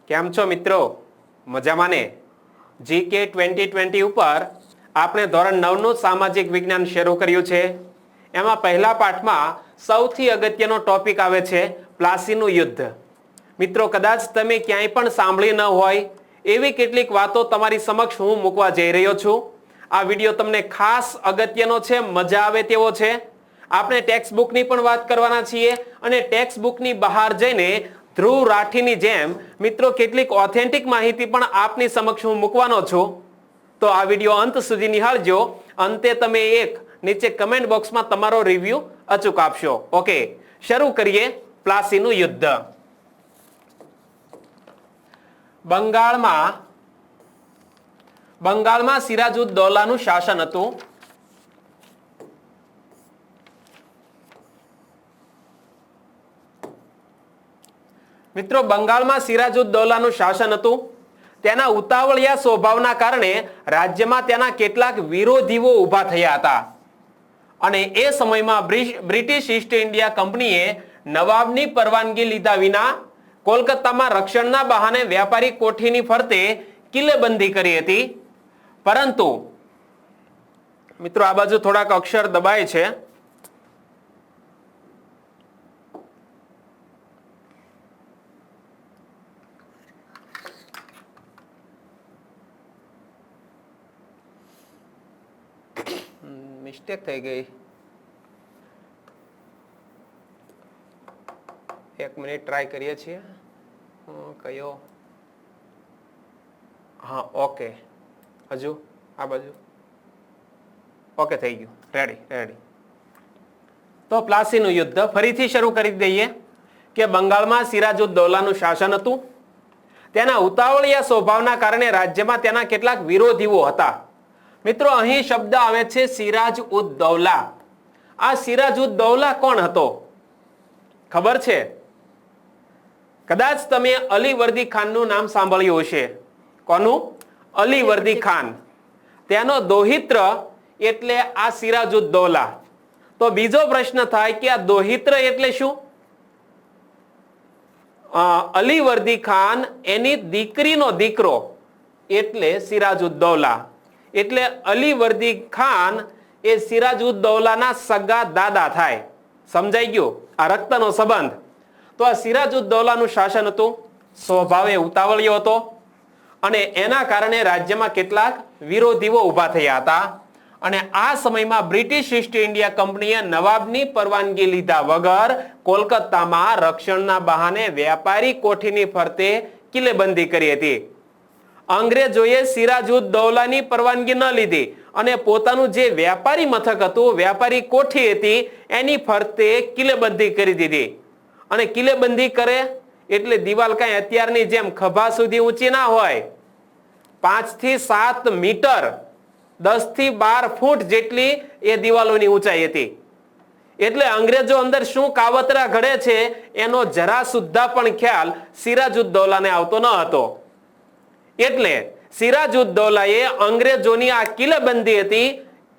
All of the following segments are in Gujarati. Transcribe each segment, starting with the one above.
કેમ છો મિત્રો? મજામાં ને? જીકે 2020 ઉપર આપણે ધોરણ 9 નું સામાજિક વિજ્ઞાન શરૂ કર્યું છે. એમાં પહેલા પાઠમાં સૌથી અગત્યનો ટોપિક આવે છે પ્લાસીનું યુદ્ધ. મિત્રો, કદાચ તમે ક્યાંય પણ સાંભળી ન હોય એવી કેટલીક વાતો તમારી સમક્ષ હું મૂકવા જઈ રહ્યો છું. આ વિડીયો તમને ખાસ અગત્યનો છે, મજા આવે તેવો છે. આપણે ટેક્સ્ટ બુકની પણ વાત કરવાના છીએ અને ટેક્સ્ટ બુકની બહાર જઈને ધ્રુવ રાઠીની જેમ મિત્રો કેટલીક ઓથેન્ટિક માહિતી પણ આપની સમક્ષ હું મૂકવાનો છું. તો આ વિડીયો અંત સુધી નિહાળજો. અંતે તમે એક નીચે કમેન્ટ બોક્સમાં તમારો રિવ્યુ અચૂક આપશો. ઓકે, શરૂ કરીએ પ્લાસીનું યુદ્ધ. બંગાળમાં સિરાજુદ્દૌલાનું શાસન હતું. મિત્રો, બંગાળમાં સિરાજુદ્દૌલાનું શાસન હતું. તેના ઉતાવળિયા સ્વભાવના કારણે રાજ્યમાં તેના કેટલાક વિરોધીઓ ઊભા થયા હતા અને એ સમયમાં બ્રિટિશ ઈસ્ટ ઇન્ડિયા કંપનીએ નવાબની પરવાનગી લીધા વિના કોલકાતામાં રક્ષણના બહાને વ્યાપારી કોઠીની ફરતે કિલ્લેબંધી કરી હતી. પરંતુ મિત્રો, આ બાજુ થોડાક અક્ષર દબાય છે. મિસ્ટેક થઈ ગઈ. એક મિનિટ ટ્રાય કરીએ છીએ. કયો? હા, ઓકે. હજુ આ બાજુ ઓકે થઈ ગયું. રેડી. તો પ્લાસીનું યુદ્ધ ફરીથી શરૂ કરી દઈએ કે બંગાળમાં સિરાજુદ્દૌલાનું શાસન હતું. તેના ઉતાવળિયા સ્વભાવના કારણે રાજ્યમાં તેના કેટલાક વિરોધીઓ હતા. મિત્રો, અહીં શબ્દ આવે છે સિરાજઉદ્દૌલા. આ સિરાજુદ્દૌલા કોણ હતો ખબર છે? કદાચ તમે અલીવર્દી ખાનનું નામ સાંભળ્યું હશે. કોનું? અલીવર્દી ખાન. તેનો દૌહિત્ર એટલે આ સિરાજુદ્દૌલા. તો બીજો પ્રશ્ન થાય કે આ દૌહિત્ર એટલે શું? અલીવર્દી ખાન એની દીકરીનો દીકરો એટલે સિરાજુદ્દૌલા. એટલે અલીવર્દી ખાન એ સિરાજુદ્દૌલાના સગા દાદા થાય. સમજાઈ ગયું? આ રક્તનો સંબંધ. તો આ સિરાજુદ્દૌલાનું શાસન હતું. સ્વભાવે ઉતાવળિયો હતો અને એના કારણે રાજ્યમાં કેટલાક વિરોધીઓ ઊભા થયા હતા. અને આ સમયમાં બ્રિટિશ ઈસ્ટ ઇન્ડિયા કંપનીએ નવાબની પરવાનગી લીધા વગર કોલકાતામાં રક્ષણના બહાને વ્યાપારી કોઠીની ફરતે કિલ્લેબંધી કરી હતી. અંગ્રેજોએ સિરાજુદ્દૌલાની પરવાનગી ન લીધી અને પોતાનું જે વ્યાપારી મથક હતું, વ્યાપારી કોઠી હતી, એની ફરતે કિલ્લેબંધી કરી દીધી. અને કિલ્લેબંધી કરે એટલે દિવાલ કઈ અત્યારની જેમ ખભા સુધી ઊંચી ના હોય. 5 થી 7 મીટર 10 થી 12 ફૂટ જેટલી એ દિવાલોની ઊંચાઈ હતી. એટલે અંગ્રેજો અંદર શું કાવતરા ઘડે છે એનો જરા સુદ્ધા પણ ખ્યાલ સિરાજુદ્દૌલાને આવતો ન હતો. એટલે સિરાજુદ્દૌલાએ અંગ્રેજોની આ કિલ્લેબંધી હતી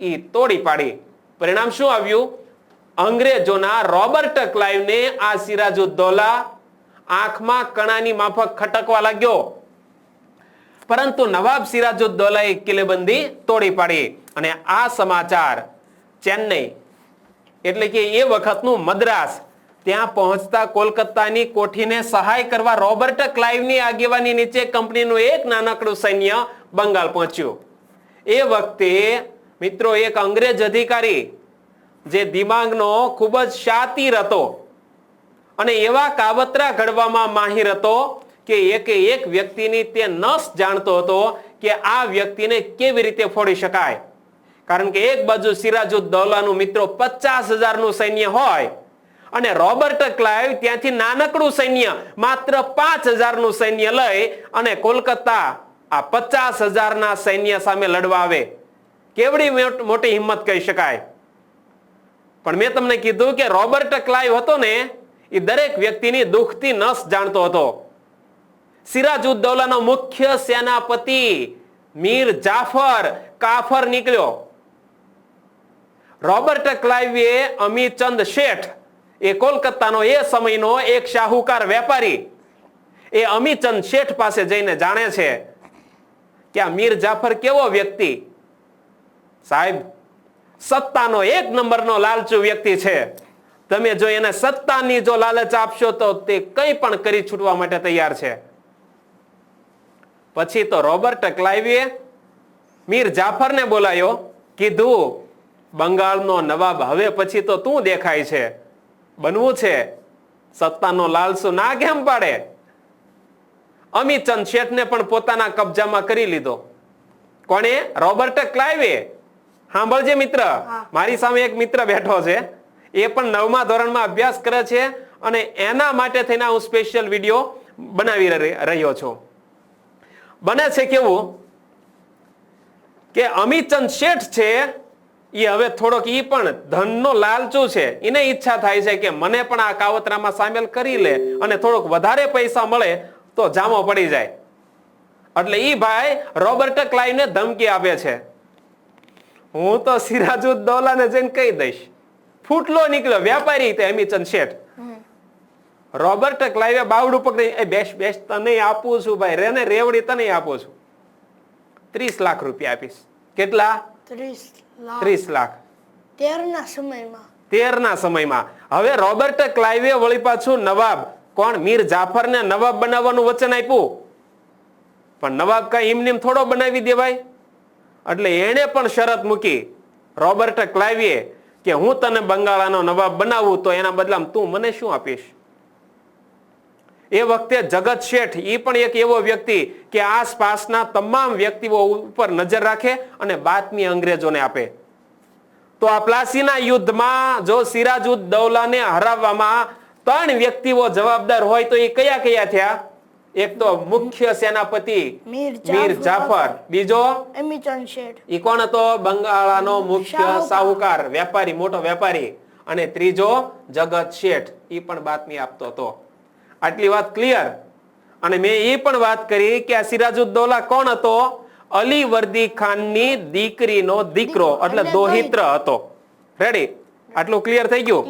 એ તોડી પાડી. પરિણામ શું આવ્યું? અંગ્રેજોના રોબર્ટ ક્લાઇવને આ સિરાજુદ્દૌલા આંખમાં કણાની માફક ખટકવા લાગ્યો. પરંતુ નવાબ સિરાજુદ્દૌલાએ કિલ્લેબંધી તોડી પાડી અને આ સમાચાર ચેન્નઈ એટલે કે એ વખતનું મદ્રાસ ત્યાં પહોંચતા કોલકાતાની કોઠીને સહાય કરવા રોબર્ટ ક્લાઇવની આગેવાની નીચે કંપનીનું એક નાનકડું સૈન્ય બંગાળ પહોંચ્યું. એ વખતે મિત્રો એક અંગ્રેજ અધિકારી જે દિમાગનો ખૂબ જ શાતીર હતો અને એવા કાવતરા ઘડવામાં માહિર હતો કે એક વ્યક્તિની તે નસ જાણતો હતો કે આ વ્યક્તિને કેવી રીતે ફોડી શકાય. કારણ કે એક બાજુ સિરાજુદ્દૌલાનું મિત્રો 50,000નું સૈન્ય હોય અને રોબર્ટ ક્લાઇવ ત્યાંથી નાનકડું સૈન્ય માત્ર 5,000નું સૈન્ય લઈ અને કોલકાતા આ 50,000ના સૈન્ય સામે લડવા આવે. કેવડી મોટી હિંમત કહી શકાય. પણ મેં તમને કીધું કે રોબર્ટ ક્લાઇવ હતો ને એ દરેક વ્યક્તિની દુખતી નસ જાણતો હતો. સિરાજુદ્દૌલાનો મુખ્ય સેનાપતિ મીર જાફર કાફર નીકળ્યો. રોબર્ટ ક્લાઇવે અમીચંદ શેઠ એ કોલકાતાનો એ સમયનો એક શાહુકાર વેપારી એ અમીચંદ શેઠ પાસે જઈને જાણે છે કે આ મીર જાફર કેવો વ્યક્તિ, સાહેબ સત્તાનો 1 નંબરનો લાલચુ વ્યક્તિ છે. તમે જો એને સત્તાની જો લાલચ આપશો તો તે કંઈ પણ કરી છૂટવા માટે તૈયાર છે. પછી તો રોબર્ટ ક્લાઇવે મીર જાફરને બોલાયો, કીધું બંગાળનો નવાબ હવે પછી તો તું દેખાય છે, બનવું છે, સત્તાનો લાલચુ ના કેમ પાડે. અમીચંદ શેઠને પણ પોતાના કબજામાં કરી લીધો. કોણે? રોબર્ટ ક્લાઇવે. સાંભળજે મિત્ર, મારી સામે એક મિત્ર બેઠો છે, એ પણ 9મા ધોરણમાં અભ્યાસ કરે છે અને એના માટે થઈને હું સ્પેશિયલ વિડીયો બનાવી રહ્યો છું. બને છે કેવું કે અમીચંદ શેઠ છે એ હવે થોડોક ઈ પણ ધનનો લાલચુ છે. એને ઈચ્છા થાય છે કે મને પણ આ કાવતરામાં સામેલ કરી લે અને થોડોક વધારે પૈસા મળે તો જામો પડી જાય. એટલે ઈ ભાઈ રોબર્ટ ક્લાઇવને ધમકી આપે છે, હું તો સિરાજુદ્દૌલાને જઈને કહી દઈશ. ફૂટલો નીકળ્યો વ્યાપારી તે અમીચંદ શેઠ. રોબર્ટ ક્લાઇવે બાવડું પકડી, એ બેસ તને આપું છું ભાઈ, રેને રેવડી તને આપું છું, 30 લાખ રૂપિયા આપીશ. કેટલા? 30 લાખ. 13ના સમયમાં. હવે રોબર્ટ ક્લાઇવે વળી પાછું નવાબ, કોણ? મીર જાફરને નવાબ બનાવવાનું વચન આપ્યું. પણ નવાબ કઈ એમને થોડો બનાવી દેવાય. એટલે એને પણ શરત મૂકી રોબર્ટ ક્લાઇવે કે હું તને બંગાળનો નવાબ બનાવું તો એના બદલામાં તું મને શું આપીશ. એ વખતે જગત શેઠ એ પણ એક એવો વ્યક્તિ કે આસપાસના તમામ વ્યક્તિઓ ઉપર નજર રાખે અને બાતમી અંગ્રેજોને આપે. તો આ પ્લાસીના યુદ્ધમાં જો સિરાજુદ્દૌલાને હરાવવામાં 3 વ્યક્તિઓ જવાબદાર હોય તો એ કયા કયા થયા? એક તો મુખ્ય સેનાપતિ મીર જાફર, બીજો અમીચંદ શેઠ, ઈ કોણ હતો? બંગાળનો મુખ્ય સાહુકાર, વેપારી, મોટો વેપારી. અને ત્રીજો જગત શેઠ, ઈ પણ બાતમી આપતો હતો. આટલી વાત ક્લિયર. અને મેં એ પણ વાત કરી કે આ સિરાજુદ્દૌલા કોણ હતો? અલી વર્દી ખાનની દીકરીનો દીકરો, એટલે દોહિત્ર હતો. રેડી? આટલું ક્લિયર થઈ ગયું?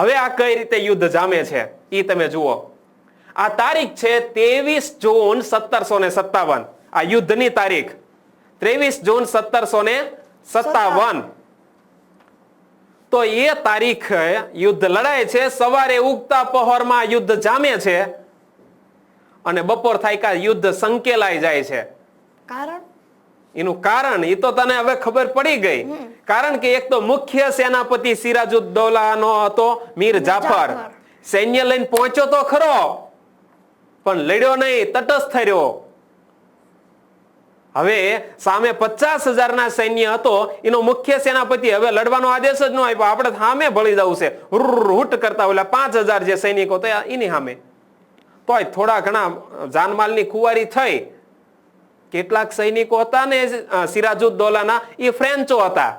હવે આ કઈ રીતે યુદ્ધ જામે છે ઈ તમે જુઓ. આ તારીખ છે 23 જૂન 1757. આ યુદ્ધની તારીખ 23 જૂન 1757. તો એ તારીખ યુદ્ધ લડાય છે. સવારે ઉગતા પહોરમાં યુદ્ધ જામે છે અને બપોર થાય કે યુદ્ધ સંકેલાઈ જાય છે. કારણ? એનું કારણ એ તો તને હવે ખબર પડી ગઈ. કારણ કે એક તો મુખ્ય સેનાપતિ સિરાજુદ્દૌલાનો હતો મીર જાફર. સૈન્ય લઈને પહોંચ્યો તો ખરો પણ લડ્યો નહીં, તટસ્થ રહ્યો. હવે સામે 50,000 સૈન્ય હતો, એનો મુખ્ય સેનાપતિ હવે લડવાનો આદેશ જ ન આપ્યો, આપણે સામે ભળી જવું છે, હુટ કરતા ઓલા 5,000 જે સૈનિકો હતા એની સામે. તોય થોડા ઘણા જાનમાલની ખુવારી થઈ. કેટલાક સૈનિકો હતા ને સિરાજુદ્દૌલાના, એ ફ્રેન્ચો હતા.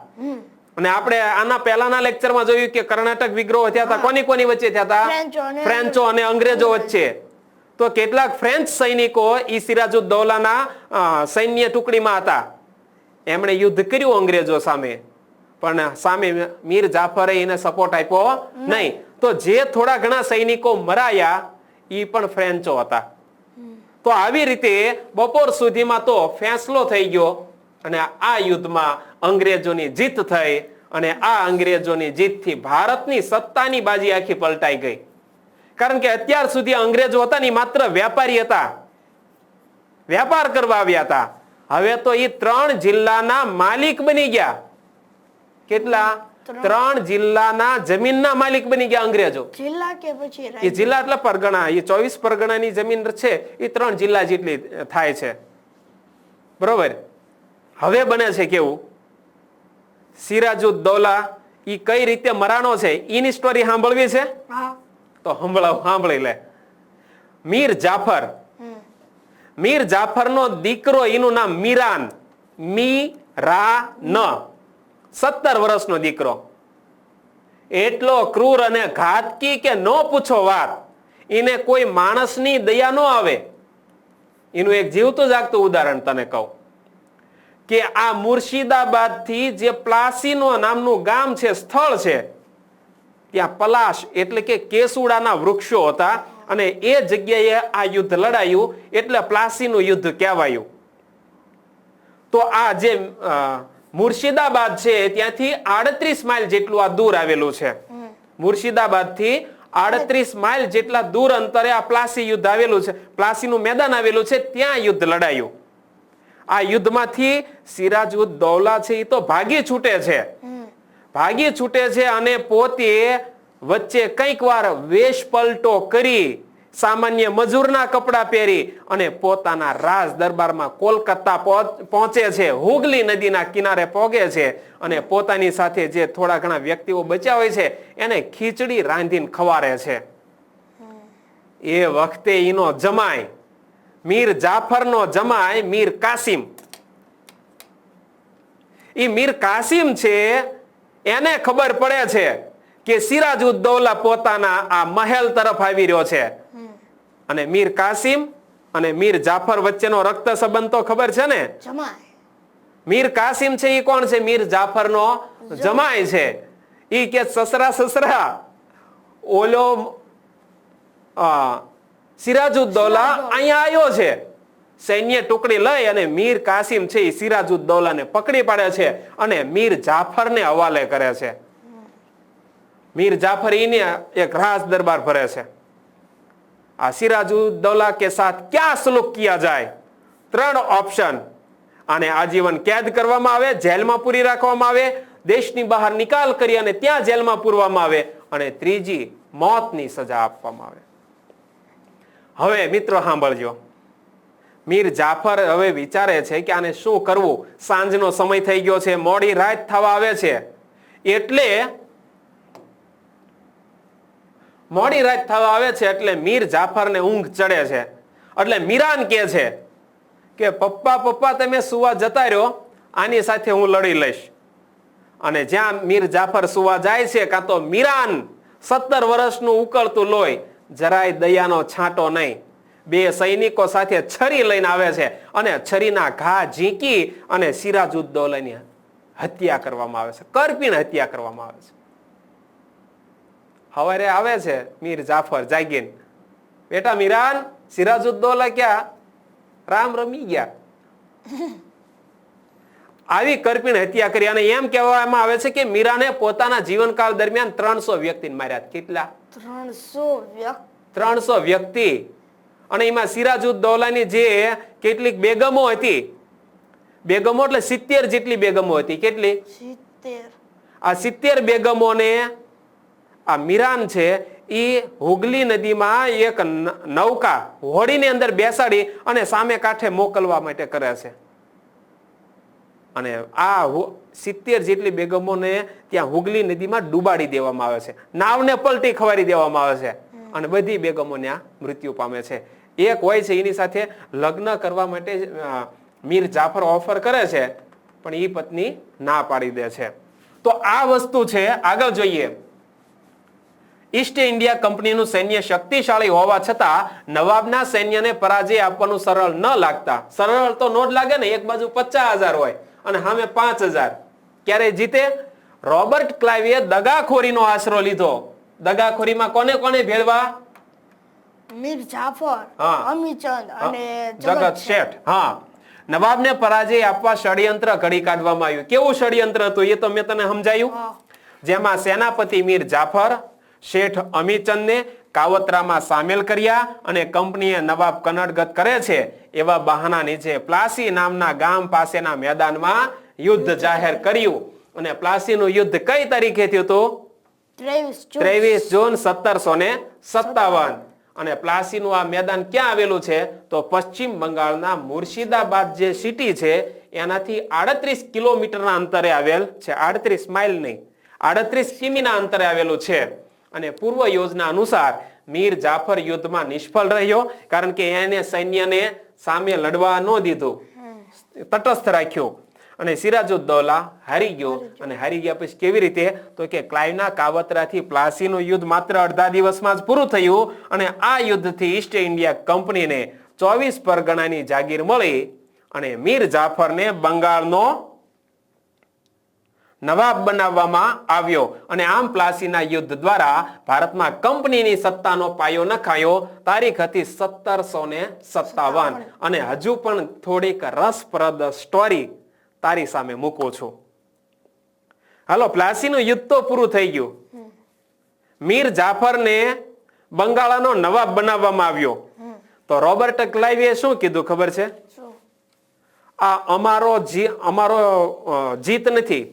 અને આપણે આના પહેલાના લેક્ચરમાં જોયું કે કર્ણાટક વિગ્રહો થયા હતા. કોની વચ્ચે થયા હતા? ફ્રેન્ચો અને અંગ્રેજો વચ્ચે. તો કેટલાક ફ્રેન્ચ સૈનિકો ઈ સિરાજુદ્દૌલાના સૈન્ય ટુકડીમાં હતા. એમણે યુદ્ધ કર્યું અંગ્રેજો સામે, પણ સામે મીર જાફરે એને સપોર્ટ આપ્યો નહીં. તો જે થોડા ઘણા સૈનિકો મરાયા ઈ પણ ફ્રેન્ચો હતા. તો આવી રીતે બપોર સુધીમાં તો ફેંસલો થઈ ગયો અને આ યુદ્ધમાં અંગ્રેજોની જીત થઈ. અને આ અંગ્રેજોની જીતથી ભારતની સત્તાની બાજી આખી પલટાઈ ગઈ. કારણ કે અત્યાર સુધી અંગ્રેજો હતા ને માત્ર વેપારી હતા, વેપાર કરવા આવ્યા હતા. હવે તો એ 3 જિલ્લાના માલિક બની ગયા. કેટલા? 3 જિલ્લાના જમીનના માલિક બની ગયા અંગ્રેજો. જિલ્લા કે પછી એ જિલ્લા એટલે પરગણા. એ 24 પરગણાની જમીન છે એ 3 જિલ્લા જેટલી થાય છે. બરોબર? હવે બને છે કેવું? સિરાજુદ્દૌલા એ કઈ રીતે મરાણો છે એની સ્ટોરી સાંભળવી છે? તો સાંભળી લે. મીર જાફરનો દીકરો, એનું નામ મીરાન, મીરાન, 17 વર્ષનો દીકરો. એટલો ક્રૂર અને ઘાતકી કે ન પૂછો વાત. એને કોઈ માણસની દયા ન આવે. એનું એક જીવતું જાગતું ઉદાહરણ તને કહું કે આ મુર્શિદાબાદ થી જે પ્લાસીનો નામનું ગામ છે, સ્થળ છે, ત્યાં પલાશ એટલે કે કેસુડાના વૃક્ષો હતા અને એ જગ્યાએ આ યુદ્ધ લડાયું એટલે પ્લાસીનું યુદ્ધ કહેવાયું. તો આ જે મુર્શિદાબાદ છે ત્યાંથી 38 માઇલ જેટલું આ દૂર આવેલું છે. મુર્શિદાબાદ થી 38 માઇલ જેટલા દૂર અંતરે આ પ્લાસી યુદ્ધ આવેલું છે, પ્લાસીનું મેદાન આવેલું છે, ત્યાં યુદ્ધ લડાયું. આ યુદ્ધમાંથી સિરાજુદ દૌલા છે એ તો ભાગી છૂટે છે અને પોતે વચ્ચે કંઈક વાર વેશ પલટો કરી સામાન્ય મજૂરના કપડા પહેરી અને પોતાના રાજ દરબારમાં કોલકાતા પહોંચે છે, હુગલી નદીના કિનારે પહોંચે છે અને પોતાની સાથે જે થોડા ઘણા વ્યક્તિઓ બચ્યા હોય છે એને ખીચડી રાંધીને ખવારે છે. એ વખતે એનો જમાઈ મીર જાફરનો જમાઈ મીર કાસિમ, એ મીર કાસિમ છે એને ખબર પડે છે કે સિરાજુદ દૌલા પોતાના આ મહેલ તરફ આવી રહ્યો છે. અને મીર કાસિમ અને મીર જાફર વચ્ચેનો રક્ત સંબંધ તો ખબર છે ને. મીર કાસિમ છે એ કોણ છે? મીર જાફરનો જમાઈ છે. ઈ કે સસરા ઓલો સિરાજુદ દૌલા અહીંયા આવ્યો છે. સૈન્ય ટુકડી લઈ અને મીર કાસિમ છે એ સિરાજુદ દૌલાને પકડી પાડે છે અને મીર જાફરને હવાલે કરે છે. મીર જાફર એને એક રાજ દરબાર ભરે છે. આ સિરાજુદ દૌલા કે સાથ ક્યાં સલુક કિયા જાય? 3 ઓપ્શન. આને આજીવન કેદ કરવામાં આવે, જેલમાં પૂરી રાખવામાં આવે, દેશની બહાર નિકાલ કરી અને ત્યાં જેલમાં પૂરવામાં આવે, અને ત્રીજી મોતની સજા આપવામાં આવે. હવે મિત્રો સાંભળજો, મીર જાફર હવે વિચારે છે કે આને શું કરવું. સાંજનો સમય થઈ ગયો છે, મોડી રાત થવા આવે છે, એટલે મીર જાફરને ઊંઘ ચડે છે. એટલે મીરાન કહે છે કે પપ્પા તમે સુવા જતા રહ્યો, આની સાથે હું લડી લઈશ. અને જ્યાં મીર જાફર સુવા જાય છે, કાં તો મીરાન 17 વર્ષનું ઉકળતું લોહી, જરાય દયાનો છાંટો નહીં, 2 સૈનિકો સાથે છરી લઈને આવે છે અને છરીના ઘા ઝીંકી અને સિરાજુદ દૌલાની હત્યા કરવામાં આવે છે, કરપીણ હત્યા કરવામાં આવે છે. હવારે આવે છે મીર જાફર જાગીને, બેટા મીરાન, સિરાજુદ દૌલા ક્યાં? રામ રમી ગયા. આવી કરપીણ હત્યા કરી. અને એમ કહેવામાં આવે છે કે મીરાને પોતાના જીવનકાળ દરમિયાન 300 વ્યક્તિને માર્યા. કેટલા? 300 વ્યક્તિ. અને એમાં સિરાજુદ દૌલાની જે કેટલીક બેગમો હતી, બેગમો એટલે 70 જેટલી બેગમો હતી. કેટલી? 70. આ 70 બેગમોને આ મીરાન છે એ હુગલી નદીમાં એક નૌકા હોડીની અંદર બેસાડી અને સામે કાંઠે મોકલવા માટે કરે છે. અને આ 70 જેટલી બેગમોને ત્યાં હુગલી નદીમાં ડૂબાડી દેવામાં આવે છે, નાવને પલટી ખવારી દેવામાં આવે છે અને બધી બેગમો ત્યાં મૃત્યુ પામે છે. એક હોય છે એની સાથે લગ્ન કરવા માટે મીર જાફર ઓફર કરે છે, પણ એ પત્ની ના પાડી દે છે. તો આ વસ્તુ છે. આગળ જોઈએ. ઈસ્ટ ઇન્ડિયા કંપનીનું સૈન્ય શક્તિશાળી હોવા છતાં નવાબના સૈન્યને પરાજય આપવાનું સરળ ન લાગતા. સરળ તો નો જ લાગે ને, એક બાજુ 50,000 હોય અને સામે 5,000. ક્યારે જીતે? રોબર્ટ ક્લાઇવે દગાખોરીનો આશરો લીધો. દગાખોરીમાં કોને ભેળવા? મીર જાફર, અમીચંદ અને જગત શેઠ. હા, નવાબને પરાજય આપવા ષડયંત્ર ઘડી કાઢવામાં આવ્યું. કેવું ષડયંત્ર હતું એ તો મેં તને સમજાયું. જેમાં સેનાપતિ મીર જાફર શેઠ અમીચંદને કાવતરામાં સામેલ કર્યા અને કંપનીએ નવાબ કનડગત કરે છે એવા બહાના નીચે પ્લાસી નામના ગામ પાસેના મેદાનમાં યુદ્ધ જાહેર કર્યું. અને પ્લાસીનું યુદ્ધ કઈ તારીખે થયું હતું? 23 જૂન 1757. અને પ્લાસીનું આ મેદાન ક્યાં આવેલું છે? તો પશ્ચિમ બંગાળના મુર્શિદાબાદ જે સિટી છે એનાથી 38 કિલોમીટરના અંતરે આવેલ છે. 38 માઇલ નહીં, 38 કિમીના અંતરે આવેલું છે. અને પૂર્વ યોજના અનુસાર મીર જાફર યુદ્ધમાં નિષ્ફળ રહ્યો, કારણ કે એને સૈન્યને સામે લડવા ન દીધું, તટસ્થ રાખ્યો. અને સિરાજુદ દૌલા હારી ગયો. અને હારી ગયા પછી કેવી રીતે? તો કે ક્લાઇવના કાવતરાથી પ્લાસીનું યુદ્ધ માત્ર અડધા દિવસમાં જ પૂરું થયું. અને આ યુદ્ધથી ઈસ્ટ ઇન્ડિયા કંપનીને 24 પરગણાની જાગીર મળી અને મીર જાફરને બંગાળનો નવાબ બનાવવામાં આવ્યો અને આમ પ્લાસીના યુદ્ધ દ્વારા ભારતમાં કંપનીની સત્તાનો પાયો નખાયો. તારીખ હતી 1757 અને હજુ પણ થોડીક રસપ્રદ સ્ટોરી તારી સામે મૂકું છું. હાલો, પ્લાસીનું યુદ્ધ તો પૂરું થઈ ગયું. મીર જાફરને બંગાળાનો નવાબ બનાવવામાં આવ્યો. તો રોબર્ટ ક્લાઇવે શું કીધું ખબર છે? આ અમારો જીત નથી.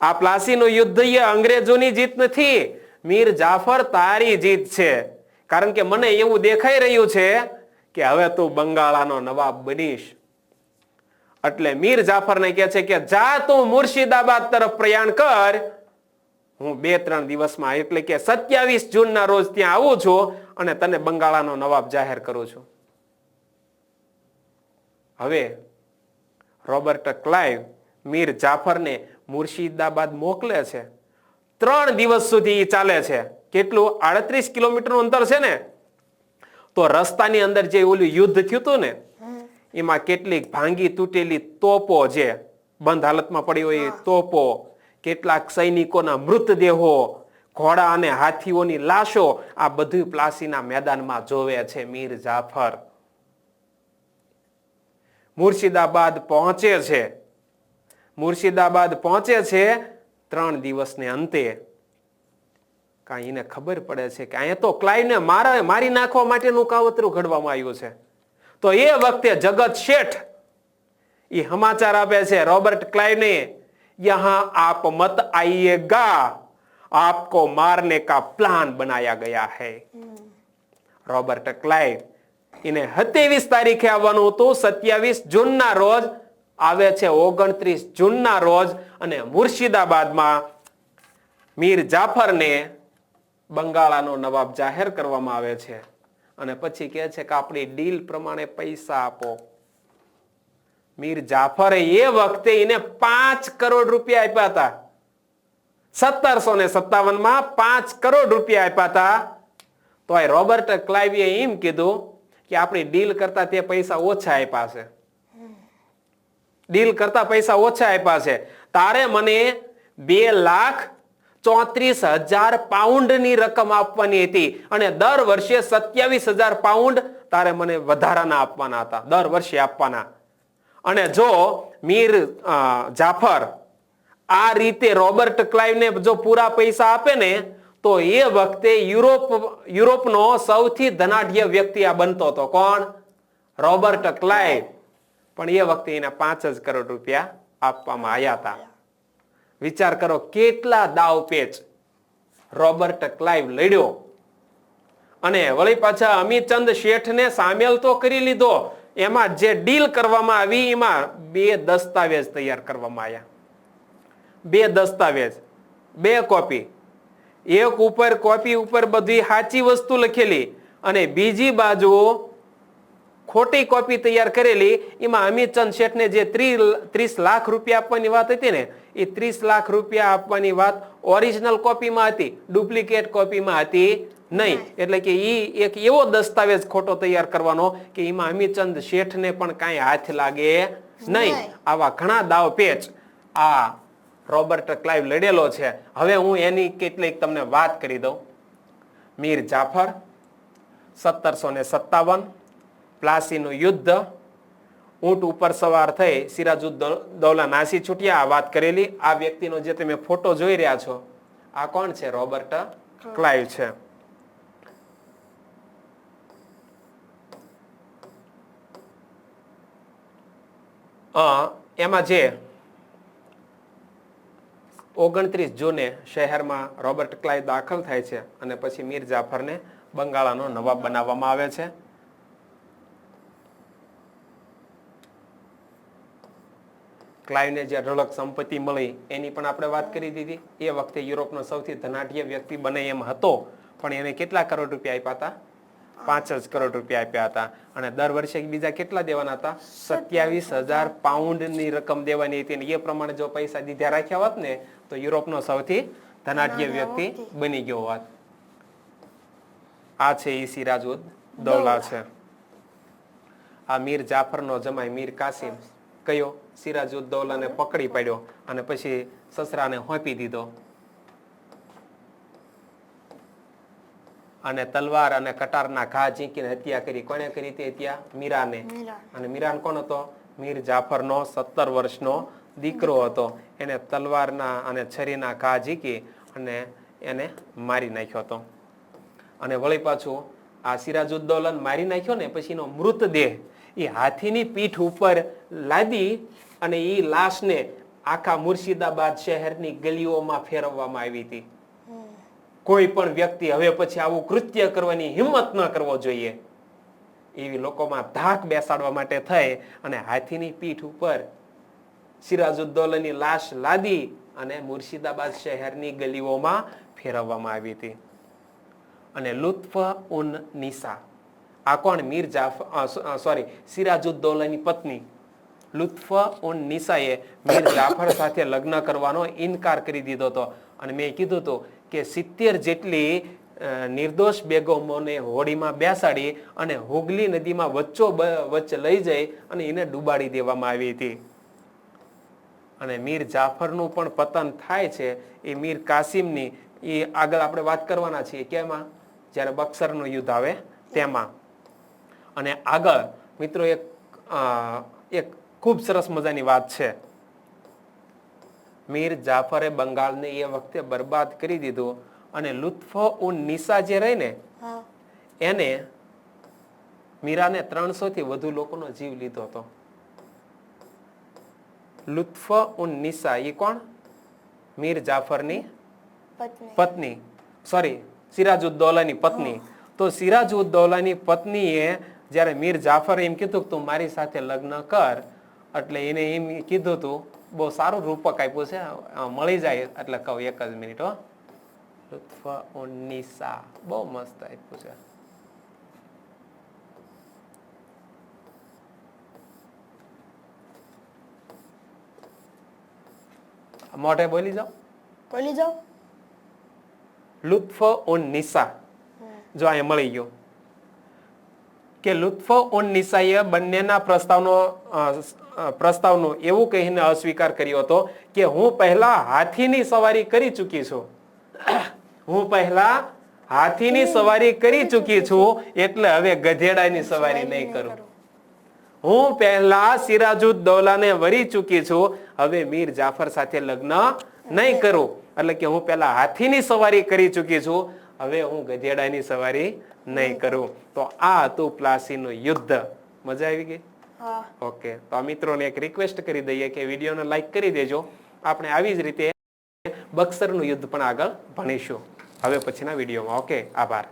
આ પ્લાસીનું યુદ્ધ એ અંગ્રેજોની જીત નથી. મીર જાફર તારી જીત છે. કારણ કે મને એવું દેખાઈ રહ્યું છે કે હવે તું બંગાળાનો નવાબ બનીશ. એટલે મીર જાફરને કહે છે કે જા તું મુર્શિદાબાદ તરફ પ્રયાણ કર. હું 2-3 દિવસમાં એટલે કે 27 જૂનના રોજ ત્યાં આવું છું અને તને બંગાળાનો નવાબ જાહેર કરું છું. હવે રોબર્ટ ક્લાઇવ મીર જાફરને મુર્શિદાબાદ મોકલે છે. 3 દિવસ સુધી ચાલે છે. કેટલું? 38 કિલોમીટરનું અંતર છે ને. તો રસ્તાની અંદર જે ઓલું યુદ્ધ થયું હતું ને, એમાં કેટલીક ભાંગી તૂટેલી તોપો, જે બંધ હાલતમાં પડી હોય તોપો, કેટલાક સૈનિકોના મૃતદેહો, ઘોડા અને હાથીઓની લાશો, આ બધું પ્લાસીના મેદાનમાં જોવે છે મીર જાફર. મુર્શિદાબાદ પહોંચે છે. મુર્શિદાબાદ પહોંચે છે 3 દિવસને અંતે. કાંઈ એને ખબર પડે છે કે અહીંયા તો ક્લાઇવને મારી નાખવા માટેનું કાવતરું ઘડવામાં આવ્યું છે. તો એ વખતે જગત શેઠ એ સમાચાર આપે છે રોબર્ટ ક્લાઇવને, યહાં આપ મત આइएगा, आपको मारने का प्लान बनाया गया है. રોબર્ટ ક્લાઇવ એને 27 તારીખે આવવાનું હતું. 27 જૂનના રોજ આવે છે. 29 જૂનના રોજ અને મુર્શિદાબાદમાં મીર જાફરને બંગાળાનો નવાબ જાહેર કરવામાં આવે છે. અને પછી કહે છે કે આપણી ડીલ પ્રમાણે પૈસા આપો. મીર જાફરે એ વખતે એને 5 કરોડ રૂપિયા આપ્યા હતા. 1757માં 5 કરોડ રૂપિયા આપ્યા હતા. તો આ રોબર્ટ ક્લાઇવે એમ કીધું કે આપણી ડીલ કરતા તે પૈસા ઓછા આપ્યા છે. ડીલ કરતા પૈસા ઓછા આપ્યા છે. તારે મને 2,34,000 પાઉન્ડની રકમ આપવાની હતી અને દર વર્ષે 27,000 પાઉન્ડ તારે મને વધારાના આપવાના હતા, દર વર્ષે આપવાના. અને જો મીર જાફર આ રીતે રોબર્ટ ક્લાઇવને જો પૂરા પૈસા આપે ને, તો એ વખતે યુરોપનો સૌથી ધનાઢ્ય વ્યક્તિ આ બનતો હતો. કોણ? Robert Clive. પણ એ વખતે એને 5 જ કરોડ રૂપિયા આપવામાં આવ્યા હતા. વિચાર કરો કેટલા દાવ પેચ રોબર્ટ ક્લાઇવ લડ્યો. અને વળી પાછા અમીચંદ શેઠને સામેલ તો કરી લીધો. એમાં જે ડીલ કરવામાં આવી એમાં 2 દસ્તાવેજ તૈયાર કરવામાં આવ્યા. 2 દસ્તાવેજ, 2 કોપી. એક ઉપર કોપી ઉપર બધી સાચી વસ્તુ લખેલી અને બીજી બાજુ ખોટી કોપી તૈયાર કરેલી. એમાં અમીચંદ શેઠને જે 30 લાખ રૂપિયા આપવાની વાત હતી ને, એ 30 લાખ રૂપિયા આપવાની વાત ઓરિજિનલ કોપીમાં હતી, ડુપ્લિકેટ કોપીમાં હતી નહીં. એટલે કે ઈ એક એવો દસ્તાવેજ ખોટો તૈયાર કરવાનો કે એમાં અમીચંદ શેઠને પણ કાંઈ હાથ લાગે નહીં. આવા ઘણા દાવ પેચ આ રોબર્ટ ક્લાઇવ લડેલો છે. હવે હું એની કેટલીક તમને વાત કરી દઉં. મીર જાફર, 1757, પ્લાસીનું યુદ્ધ, ઊંટ ઉપર સવાર થઈ સિરાજુદ્દૌલા નાસી છૂટ્યા, આ વાત કરેલી. આ વ્યક્તિનો જે તમે ફોટો જોઈ રહ્યા છો, આ કોણ છે? રોબર્ટ ક્લાઇવ છે. એમાં જે 29 જૂને શહેરમાં રોબર્ટ ક્લાઇવ દાખલ થાય છે અને પછી મીર જાફરને બંગાળાનો નવાબ બનાવવામાં આવે છે. ક્લાઇવને જે અઢળક સંપત્તિ મળી એની પણ આપણે વાત કરી દીધી. એ વખતે યુરોપનો સૌથી ધનાઢ્ય વ્યક્તિ બને એમ હતો, પણ એને કેટલા કરોડ રૂપિયા આપ્યા હતા? 5 જ કરોડ રૂપિયા આપ્યા હતા. અને દર વર્ષે બીજા કેટલા દેવાના હતા? 27,000 પાઉન્ડની રકમ દેવાની હતી. અને એ પ્રમાણે જો પૈસા દીધા રાખ્યા હોત ને, તો યુરોપનો સૌથી ધનાઢ્ય વ્યક્તિ બની ગયો હોત. આ છે ઈ સિરાજુદ્દૌલા છે. આ મીર જાફરનો જમાઈ મીર કાસિમ કયો? સિરાજુદ્દૌલાને પકડી પાડ્યો અને પછી સસરાને હોંપી દીધો. અને તલવાર અને કટારના ઘા ઝીંકીને હત્યા કરી. કોણે કરી હતી હત્યા? મીરાને. અને મીરાન કોણ હતો? મીર જાફરનો 17 વર્ષનો દીકરો હતો. એને તલવારના અને છરીના ઘા ઝીકી અને એને મારી નાખ્યો હતો. અને વળી પાછું આ સિરાજુદ્દૌલાને મારી નાખ્યો ને પછી એનો મૃતદેહ એ હાથીની પીઠ ઉપર લાદી અને એ લાશને આખા મુર્શિદાબાદ શહેરની ગલીઓમાં ફેરવવામાં આવી હતી. કોઈ પણ વ્યક્તિ હવે પછી આવું કૃત્ય કરવાની હિંમત ન કરવો જોઈએ એવી લોકોમાં ધાક બેસાડવા માટે થઈ અને હાથીની પીઠ ઉપર સિરાજુદ્દૌલાની લાશ લાદી અને મુર્શિદાબાદ શહેરની ગલીઓમાં ફેરવવામાં આવી હતી. અને લુત્ફ ઉન નિસા આ કોણ? મીર જાફર સિરાજુદ્દૌલાની પત્ની લુત્ફ ઉન નિસાએ મીર જાફર સાથે લગ્ન કરવાનો ઇનકાર કરી દીધો હતો. અને મેં કીધું હતું કે 70 જેટલી નિર્દોષ બેગમોને હોડીમાં બેસાડી અને હુગલી નદીમાં વચ્ચે લઈ જઈ અને એને ડૂબાડી દેવામાં આવી હતી. અને મીર જાફરનું પણ પતન થાય છે એ મીર કાસિમની એ આગળ આપણે વાત કરવાના છીએ. કેમાં? જ્યારે બક્સરનું યુદ્ધ આવે તેમાં. અને આગળ મિત્રો એક ખૂબ સરસ મજાની વાત છે. મીર જાફરે બંગાળને એ વખતે બરબાદ કરી દીધું અને લુત્ફ ઉન નિસા જે રહી ને એને મીરાને 300 થી વધુ લોકોનો જીવ લીધો હતો. લુત્ફ ઉન નિસા એ કોણ? મીર જાફરની પત્ની, સિરાજુદ્દૌલાની પત્ની. તો સિરાજુદ્દૌલાની પત્નીએ જ્યારે મીર જાફર એમ કીધું કે તું મારી સાથે લગ્ન કર, એટલે એને એમ કીધું તું, બહુ સારું રૂપક આપ્યું છે, મળી જાય એટલે કહું એક જ મિનિટ. હો, લુત્ફ ઉન નિસા બહુ મસ્ત આપ્યું છે. મોઢે બોલી જાઓ. લુત્ફ ઉન નિસા. જો અહીંયા મળી ગયો કે લુત્ફ ઉન નિસાએ બંનેના પ્રસ્તાવનો એવું કહીને અસ્વીકાર કર્યો હતો કે હું પહેલા હાથીની સવારી કરી ચૂકી છું. એટલે હવે ગધેડાની સવારી નહીં કરું. હું પહેલા સિરાજુદ્દૌલાને વરી ચૂકી છું, હવે મીર જાફર સાથે લગ્ન નહીં કરું. એટલે કે હું પહેલા હાથીની સવારી કરી ચૂકી છું, હવે હું ગધેડાની સવારી નહીં કરું. તો આ હતું પ્લાસીનું યુદ્ધ. મજા આવી ગઈ? ઓકે, તો આ મિત્રોને એક રિક્વેસ્ટ કરી દઈએ કે વિડીયોને લાઈક કરી દેજો. આપણે આવી જ રીતે બક્સરનું યુદ્ધ પણ આગળ ભણીશું હવે પછીના વિડીયોમાં. ઓકે, આભાર.